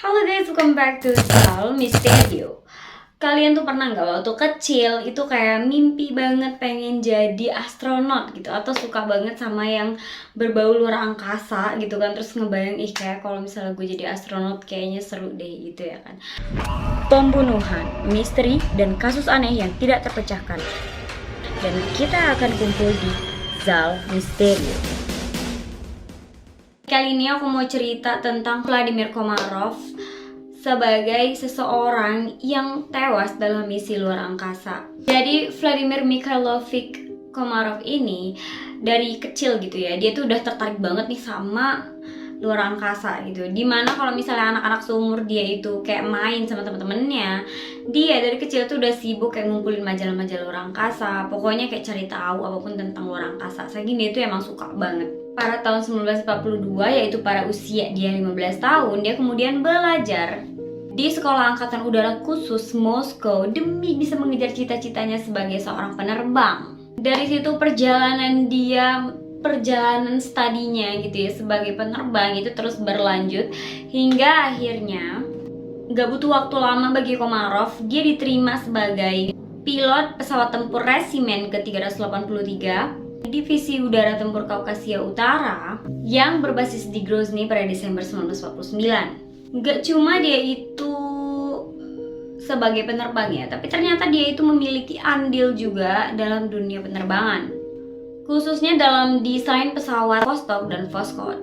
Halo guys, welcome back to Zal Misterio. Kalian tuh pernah nggak waktu kecil itu kayak mimpi banget pengen jadi astronot gitu, atau suka banget sama yang berbau luar angkasa gitu kan, terus ngebayang kayak kalau misalnya gue jadi astronot kayaknya seru deh gitu ya kan. Pembunuhan, misteri, dan kasus aneh yang tidak terpecahkan. Dan kita akan kumpul di Zal Misterio. Kali ini aku mau cerita tentang Vladimir Komarov sebagai seseorang yang tewas dalam misi luar angkasa. Jadi Vladimir Mikhailovich Komarov ini dari kecil gitu ya, dia tuh udah tertarik banget nih sama luar angkasa gitu. Dimana kalau misalnya anak-anak seumur dia itu kayak main sama temen-temennya, dia dari kecil tuh udah sibuk kayak ngumpulin majalah-majalah luar angkasa. Pokoknya kayak cari tahu apapun tentang luar angkasa. Saking dia tuh emang suka banget. Pada tahun 1942, yaitu pada usia dia 15 tahun, dia kemudian belajar di Sekolah Angkatan Udara Khusus Moskow demi bisa mengejar cita-citanya sebagai seorang penerbang. Dari situ perjalanan studinya gitu ya sebagai penerbang itu terus berlanjut hingga akhirnya gak butuh waktu lama bagi Komarov, dia diterima sebagai pilot pesawat tempur resimen ke-383 Divisi Udara Tempur Kaukasia Utara yang berbasis di Grozny pada Desember 1949. Gak cuma dia itu sebagai penerbang ya, tapi ternyata dia itu memiliki andil juga dalam dunia penerbangan, khususnya dalam desain pesawat Vostok dan Voskhod.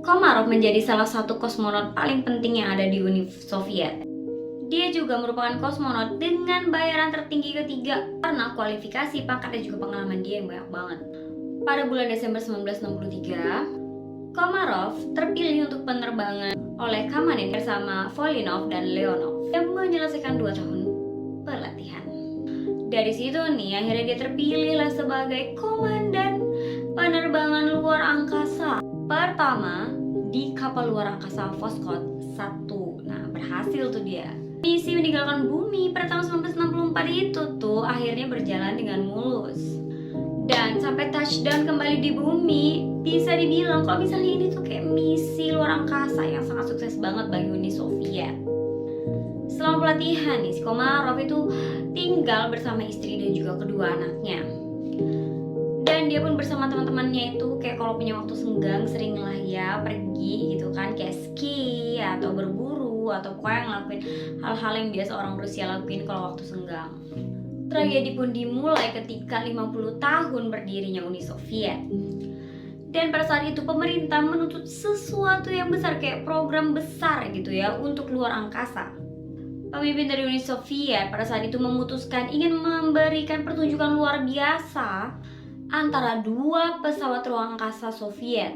Komarov menjadi salah satu kosmonot paling penting yang ada di Uni Soviet. Dia juga merupakan kosmonot dengan bayaran tertinggi ketiga karena kualifikasi, pangkat, dan juga pengalaman dia yang banyak banget. Pada bulan Desember 1963, Komarov terpilih untuk penerbangan oleh Kamanin bersama Volinov dan Leonov yang menyelesaikan 2 tahun pelatihan. Dari situ nih, akhirnya dia terpilih lah sebagai komandan penerbangan luar angkasa pertama di kapal luar angkasa Voskhod 1. Nah, berhasil tuh dia. Misi meninggalkan bumi pada tahun 1964 itu tuh akhirnya berjalan dengan mulus. Dan sampai touchdown kembali di bumi, bisa dibilang kalau misalnya ini tuh kayak misi luar angkasa yang sangat sukses banget bagi Uni Soviet. Selama pelatihan nih, si Komarov itu tinggal bersama istri dan juga kedua anaknya. Dan dia pun bersama teman-temannya itu kayak kalau punya waktu senggang sering lah ya pergi gitu kan, kayak ski atau berburu atau pokoknya ngelakuin hal-hal yang biasa orang Rusia lakuin kalau waktu senggang. Tragedi pun dimulai ketika 50 tahun berdirinya Uni Soviet. Dan pada saat itu pemerintah menuntut sesuatu yang besar, kayak program besar gitu ya untuk luar angkasa. Pemimpin dari Uni Soviet pada saat itu memutuskan ingin memberikan pertunjukan luar biasa antara 2 pesawat ruang angkasa Soviet.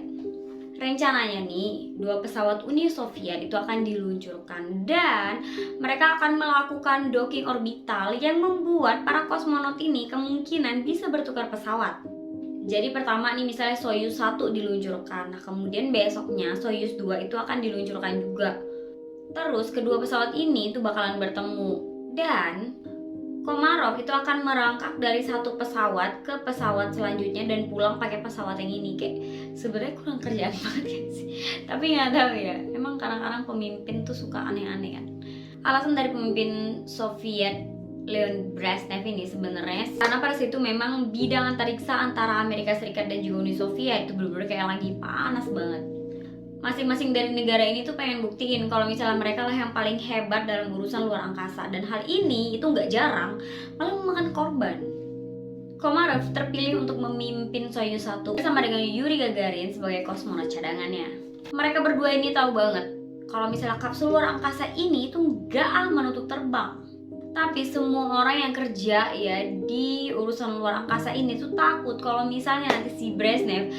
Rencananya nih, 2 pesawat Uni Soviet itu akan diluncurkan dan mereka akan melakukan docking orbital yang membuat para kosmonot ini kemungkinan bisa bertukar pesawat. Jadi pertama nih misalnya Soyuz 1 diluncurkan, nah kemudian besoknya Soyuz 2 itu akan diluncurkan juga. Terus kedua pesawat ini tuh bakalan bertemu dan Komarov itu akan merangkak dari satu pesawat ke pesawat selanjutnya dan pulang pakai pesawat yang ini. Kayak sebenarnya kurang kerjaan banget kan sih. Tapi nggak tahu ya, emang kadang-kadang pemimpin tuh suka aneh-aneh kan. Alasan dari pemimpin Soviet Leonid Brezhnev ini sebenarnya karena pada situ memang bidang antariksa antara Amerika Serikat dan juga Uni Soviet itu bener-bener kayak lagi panas banget. Masing-masing dari negara ini tuh pengen buktiin kalau misalnya mereka lah yang paling hebat dalam urusan luar angkasa, dan hal ini itu nggak jarang malah memakan korban. Komarov terpilih untuk memimpin Soyuz 1 bersama dengan Yuri Gagarin sebagai kosmonot cadangannya. Mereka berdua ini tahu banget kalau misalnya kapsul luar angkasa ini itu nggak aman untuk terbang. Tapi semua orang yang kerja ya di urusan luar angkasa ini tuh takut kalau misalnya nanti si Brezhnev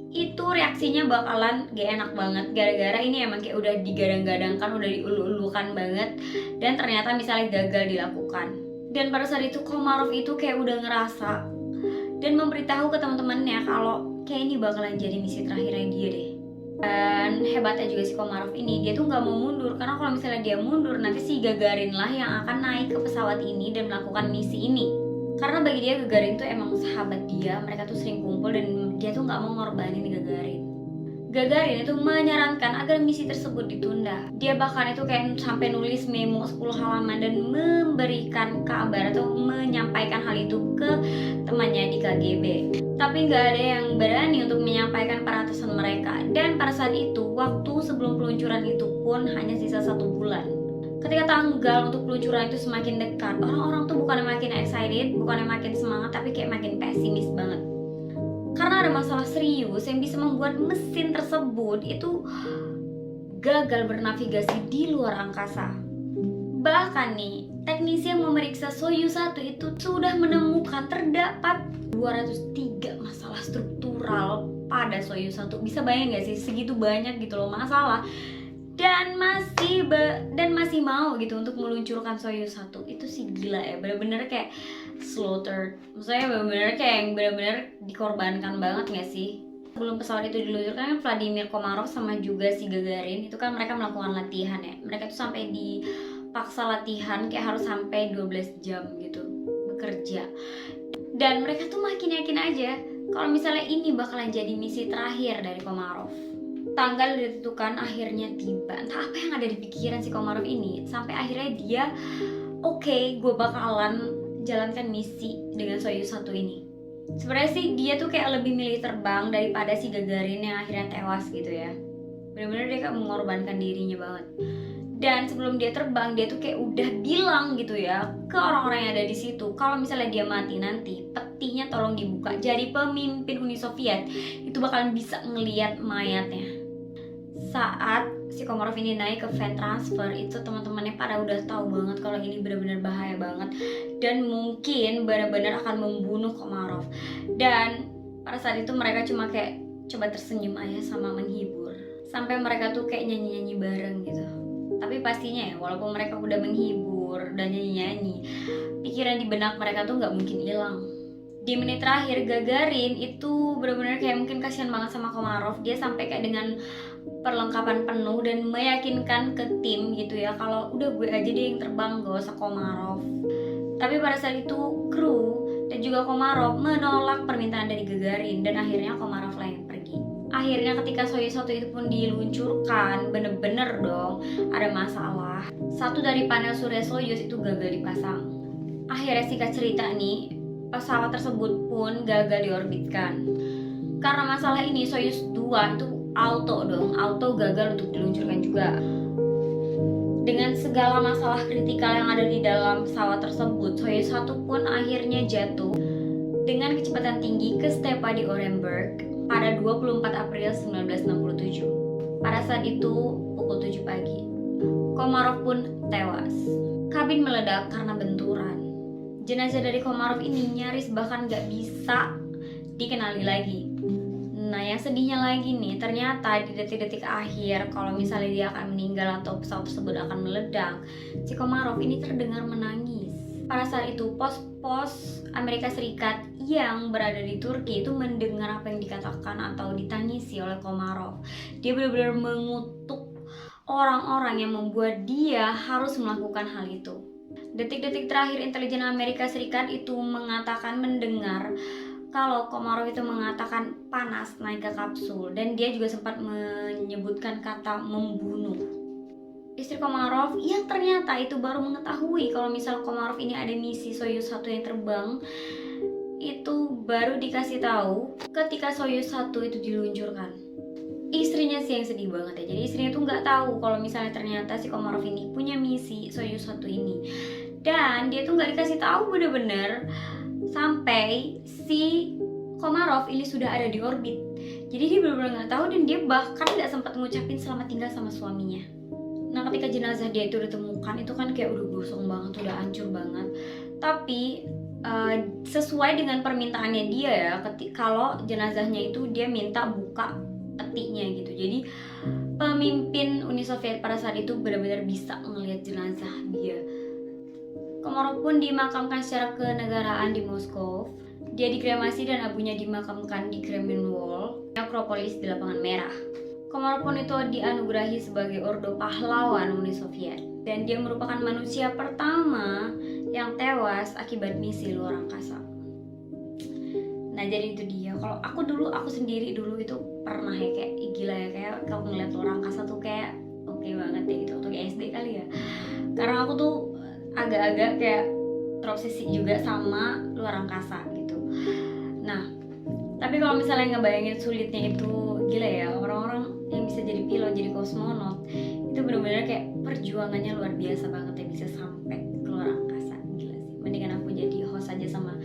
itu reaksinya bakalan gak enak banget gara-gara ini emang kayak udah digadang-gadangkan, udah diulu-ulukan banget dan ternyata misalnya gagal dilakukan. Dan pada saat itu Komarov itu kayak udah ngerasa dan memberitahu ke teman-temannya kalau kayak ini bakalan jadi misi terakhirnya dia deh. Dan hebatnya juga si Komarov ini, dia tuh gak mau mundur karena kalau misalnya dia mundur nanti si Gagarin lah yang akan naik ke pesawat ini dan melakukan misi ini. Karena bagi dia Gagarin tuh emang sahabat dia, mereka tuh sering kumpul dan dia tuh gak mau ngorbanin Gagarin. Gagarin itu menyarankan agar misi tersebut ditunda. Dia bahkan itu kayak sampai nulis memo 10 halaman dan memberikan kabar atau menyampaikan hal itu ke temannya di KGB. Tapi nggak ada yang berani untuk menyampaikan para atasan mereka. Dan pada saat itu, waktu sebelum peluncuran itu pun hanya sisa 1 bulan. Ketika tanggal untuk peluncuran itu semakin dekat, orang-orang tuh bukannya makin excited, bukannya makin semangat, tapi kayak makin pesimis banget. Karena ada masalah serius yang bisa membuat mesin tersebut itu gagal bernavigasi di luar angkasa. Bahkan nih, teknisi yang memeriksa Soyuz 1 itu sudah menemukan terdapat 203 masalah struktural pada Soyuz 1. Bisa bayangin gak sih segitu banyak gitu loh masalah, dan masih mau gitu untuk meluncurkan Soyuz 1. Itu sih gila ya, bener-bener kayak slaughtered. Maksudnya bener-bener kayak yang bener-bener dikorbankan banget gak sih? Sebelum pesawat itu diluncurkan, Vladimir Komarov sama juga si Gagarin itu kan mereka melakukan latihan ya. Mereka tuh sampai dipaksa latihan kayak harus sampai 12 jam gitu bekerja. Dan mereka tuh makin yakin aja kalau misalnya ini bakalan jadi misi terakhir dari Komarov. Tanggal ditentukan akhirnya tiba. Entah apa yang ada di pikiran si Komarov ini, sampai akhirnya dia oke, gue bakalan jalankan misi dengan Soyuz 1 ini. Sebenarnya sih dia tuh kayak lebih milih terbang daripada si Gagarin yang akhirnya tewas gitu ya. Bener-bener dia kayak mengorbankan dirinya banget. Dan sebelum dia terbang, dia tuh kayak udah bilang gitu ya ke orang-orang yang ada di situ, kalau misalnya dia mati nanti, petinya tolong dibuka. Jadi pemimpin Uni Soviet itu bakalan bisa ngelihat mayatnya. Saat si Komarov ini naik ke van transfer, itu teman-temannya pada udah tahu banget kalau ini benar-benar bahaya banget dan mungkin benar-benar akan membunuh Komarov. Dan pada saat itu mereka cuma kayak coba tersenyum aja sama menghibur, sampai mereka tuh kayak nyanyi-nyanyi bareng gitu. Tapi pastinya ya, walaupun mereka udah menghibur dan nyanyi-nyanyi, pikiran di benak mereka tuh nggak mungkin hilang. Di menit terakhir, Gagarin itu benar-benar kayak mungkin kasihan banget sama Komarov. Dia sampai kayak dengan perlengkapan penuh dan meyakinkan ke tim gitu ya, kalau udah gue aja deh yang terbang, gak usah Komarov. Tapi pada saat itu kru dan juga Komarov menolak permintaan dari Gagarin, dan akhirnya Komarov lah yang pergi. Akhirnya ketika Soyuz 1 itu pun diluncurkan, bener-bener dong ada masalah. Satu dari panel surya Soyuz itu gagal dipasang. Akhirnya singkat cerita nih, pesawat tersebut pun gagal diorbitkan. Karena masalah ini, Soyuz 2 itu auto gagal untuk diluncurkan juga. Dengan segala masalah kritikal yang ada di dalam pesawat tersebut, Soyuz 1 pun akhirnya jatuh dengan kecepatan tinggi ke stepa di Orenburg pada 24 April 1967. Pada saat itu pukul 7 pagi. Komarov pun tewas. Kabin meledak karena benturan. Jenazah dari Komarov ini nyaris bahkan gak bisa dikenali lagi. Nah, yang sedihnya lagi nih, ternyata di detik-detik akhir kalau misalnya dia akan meninggal atau pesawat tersebut akan meledak, si Komarov ini terdengar menangis. Pada saat itu, pos-pos Amerika Serikat yang berada di Turki itu mendengar apa yang dikatakan atau ditangisi oleh Komarov. Dia benar-benar mengutuk orang-orang yang membuat dia harus melakukan hal itu. Detik-detik terakhir intelijen Amerika Serikat itu mengatakan mendengar kalau Komarov itu mengatakan panas naik ke kapsul, dan dia juga sempat menyebutkan kata membunuh. Istri Komarov yang ternyata itu baru mengetahui kalau misal Komarov ini ada misi Soyuz 1 yang terbang, itu baru dikasih tahu ketika Soyuz 1 itu diluncurkan. Istrinya sih yang sedih banget ya. Jadi istrinya tuh nggak tahu kalau misalnya ternyata si Komarov ini punya misi Soyuz 1 ini, dan dia tuh nggak dikasih tahu bener-bener sampai si Komarov ini sudah ada di orbit. Jadi dia benar-benar nggak tahu, dan dia bahkan nggak sempat ngucapin selamat tinggal sama suaminya. Nah, ketika jenazah dia itu ditemukan, itu kan kayak udah gosong banget, udah hancur banget. Tapi sesuai dengan permintaannya dia ya, kalau jenazahnya itu dia minta buka petinya gitu. Jadi pemimpin Uni Soviet pada saat itu benar-benar bisa melihat jenazah dia. Komarov pun dimakamkan secara kenegaraan di Moskow. Dia dikremasi dan abunya dimakamkan di Kremlin Wall, Akropolis di Lapangan Merah. Komarov pun itu dianugerahi sebagai Ordo Pahlawan Uni Soviet, dan dia merupakan manusia pertama yang tewas akibat misi luar angkasa. Nah jadi itu dia, kalau aku sendiri dulu itu pernah ya kayak gila ya, kayak kalau ngeliat luar angkasa tuh kayak oke banget ya gitu, waktu SD kali ya, karena aku tuh agak-agak kayak terobsesi juga sama luar angkasa gitu. Nah tapi kalau misalnya ngebayangin sulitnya itu, gila ya, orang-orang yang bisa jadi pilot, jadi kosmonot itu benar-benar kayak perjuangannya luar biasa banget ya, bisa sampai ke luar angkasa. Gila sih, mendingan aku jadi host aja sama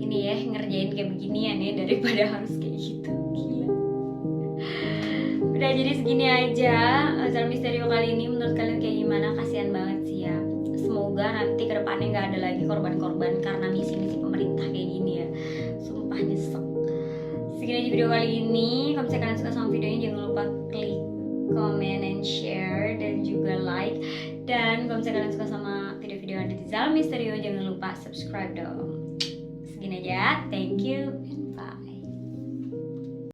ini ya, ngerjain kayak beginian ya, daripada harus kayak gitu. Gila. Udah, jadi segini aja Zara Misterio kali ini. Menurut kalian kayak gimana? Kasihan banget sih ya. Semoga nanti kedepannya nggak ada lagi korban-korban karena misi-misi pemerintah kayak gini ya. Sumpah nyesek. Segini aja video kali ini. Kalau misalnya kalian suka sama videonya, jangan lupa klik comment and share dan juga like. Dan kalau misalnya kalian suka sama video-video yang ada di Zara Misterio, jangan lupa subscribe dong. Segini aja, thank you and bye.